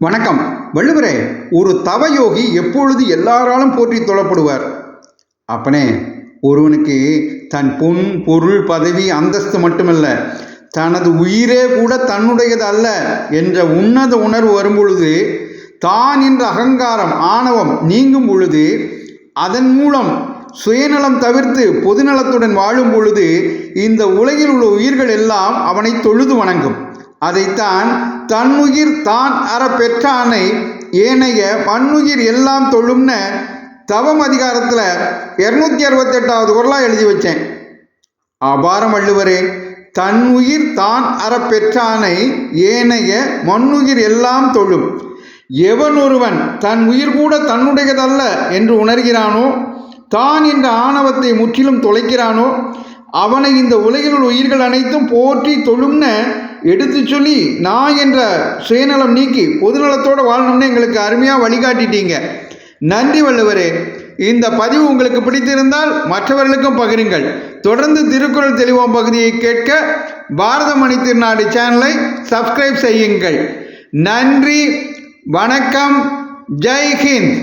வணக்கம். வள்ளுவரே, ஒரு தவயோகி எப்பொழுது எல்லாராலும் போற்றி தொழப்படுவார். அப்பனே, ஒருவனுக்கு தன் பொன் பொருள் பதவி அந்தஸ்து மட்டுமல்ல, தனது உயிரே கூட தன்னுடையது அல்ல என்ற உன்னத உணர்வு வரும்பொழுது, தான் என்ற அகங்காரம் ஆணவம் நீங்கும் பொழுது, அதன் மூலம் சுயநலம் தவிர்த்து பொதுநலத்துடன் வாழும் பொழுது இந்த உலகில் உள்ள உயிர்கள் எல்லாம் அவனை தொழுது வணங்கும். அதைத்தான் தன்னுயிர் தான் அற பெற்றானை ஏனைய மண்ணுயிர் எல்லாம் தொழும்னு தவம் அதிகாரத்தில் 268வது குறளாக எழுதி வச்சேன். அபாரம் வள்ளுவரே. தன்னுயிர் தான் அற பெற்றானை ஏனைய மண்ணுயிர் எல்லாம் தொழும். எவன் ஒருவன் தன் உயிர் கூட தன்னுடையதல்ல என்று உணர்கிறானோ, தான் என்ற ஆணவத்தை முற்றிலும் தொலைக்கிறானோ, அவனை இந்த உலகில் உள்ள உயிர்கள் அனைத்தும் போற்றி தொழும்னு எடுத்து சொல்லி நான் என்ற சுயநலம் நீக்கி பொதுநலத்தோடு வாழணும்னு எங்களுக்கு அருமையாக வழிகாட்டிட்டீங்க. நன்றி வள்ளுவரே. இந்த பதிவு உங்களுக்கு பிடித்திருந்தால் மற்றவர்களுக்கும் பகிருங்கள். தொடர்ந்து திருக்குறள் தெளிவோம் பகுதியை கேட்க பாரதமணி திருநாடு சேனலை சப்ஸ்கிரைப் செய்யுங்கள். நன்றி, வணக்கம், ஜெய் ஹிந்த்.